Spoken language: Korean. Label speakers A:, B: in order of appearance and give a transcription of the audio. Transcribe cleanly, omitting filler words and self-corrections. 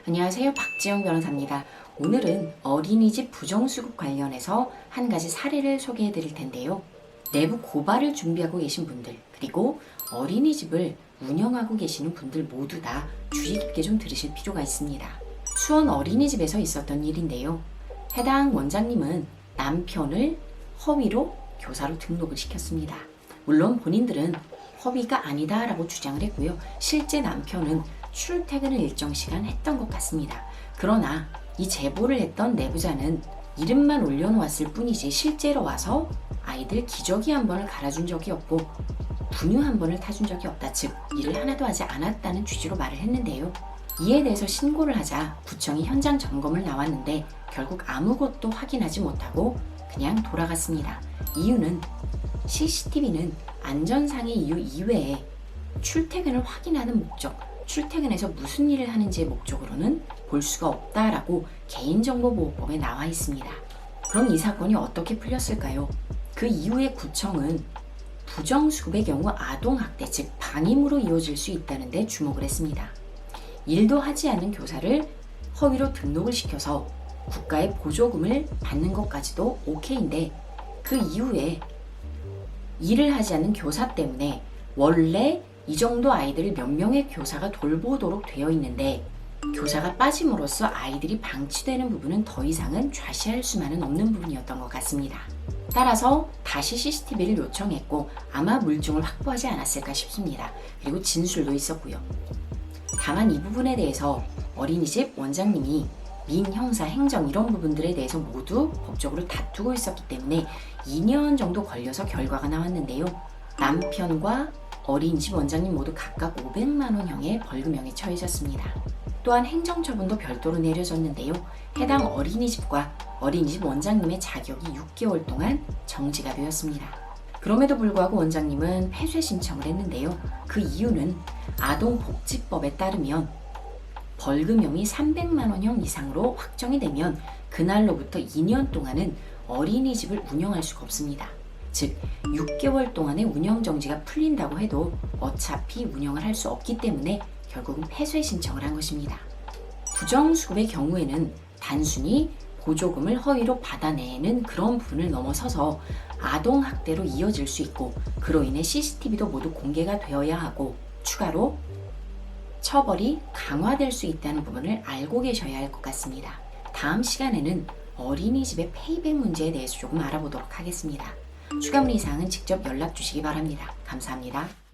A: 안녕하세요. 박지영 변호사입니다. 오늘은 어린이집 부정수급 관련해서 한 가지 사례를 소개해 드릴 텐데요. 내부 고발을 준비하고 계신 분들, 그리고 어린이집을 운영하고 계시는 분들 모두 다 주의 깊게 좀 들으실 필요가 있습니다. 수원 어린이집에서 있었던 일인데요. 해당 원장님은 남편을 허위로 교사로 등록을 시켰습니다. 물론 본인들은 허위가 아니다라고 주장을 했고요. 실제 남편은 출퇴근을 일정 시간 했던 것 같습니다. 그러나 이 제보를 했던 내부자는 이름만 올려놓았을 뿐이지 실제로 와서 아이들 기저귀 한 번을 갈아준 적이 없고 분유 한 번을 타준 적이 없다. 즉 일을 하나도 하지 않았다는 취지로 말을 했는데요. 이에 대해서 신고를 하자 구청이 현장 점검을 나왔는데 결국 아무것도 확인하지 못하고 그냥 돌아갔습니다. 이유는 CCTV는 안전상의 이유 이외에 출퇴근을 확인하는 목적, 출퇴근해서 무슨 일을 하는지의 목적으로는 볼 수가 없다라고 개인정보보호법에 나와 있습니다. 그럼 이 사건이 어떻게 풀렸을까요? 그 이후에 구청은 부정수급의 경우 아동학대, 즉 방임으로 이어질 수 있다는 데 주목을 했습니다. 일도 하지 않는 교사를 허위로 등록을 시켜서 국가의 보조금을 받는 것까지도 오케이인데 그 이후에 일을 하지 않는 교사 때문에 원래 이 정도 아이들을 몇 명의 교사가 돌보도록 되어 있는데 교사가 빠짐으로써 아이들이 방치되는 부분은 더 이상은 좌시할 수만은 없는 부분이었던 것 같습니다. 따라서 다시 CCTV를 요청했고 아마 물증을 확보하지 않았을까 싶습니다. 그리고 진술도 있었고요. 다만 이 부분에 대해서 어린이집 원장님이 민형사 행정 이런 부분들에 대해서 모두 법적으로 다투고 있었기 때문에 2년 정도 걸려서 결과가 나왔는데요. 남편과 어린이집 원장님 모두 각각 500만 원형의 벌금형에 처해졌습니다. 또한 행정처분도 별도로 내려졌는데요. 해당 어린이집과 어린이집 원장님의 자격이 6개월 동안 정지가 되었습니다. 그럼에도 불구하고 원장님은 폐쇄 신청을 했는데요. 그 이유는 아동복지법에 따르면 벌금형이 300만 원형 이상으로 확정이 되면 그날로부터 2년 동안은 어린이집을 운영할 수가 없습니다. 즉 6개월 동안의 운영 정지가 풀린다고 해도 어차피 운영을 할 수 없기 때문에 결국은 폐쇄 신청을 한 것입니다. 부정수급의 경우에는 단순히 보조금을 허위로 받아내는 그런 부분을 넘어서서 아동학대로 이어질 수 있고 그로 인해 CCTV도 모두 공개가 되어야 하고 추가로 처벌이 강화될 수 있다는 부분을 알고 계셔야 할 것 같습니다. 다음 시간에는 어린이집의 페이백 문제에 대해서 조금 알아보도록 하겠습니다. 추가 문의 사항은 직접 연락 주시기 바랍니다. 감사합니다.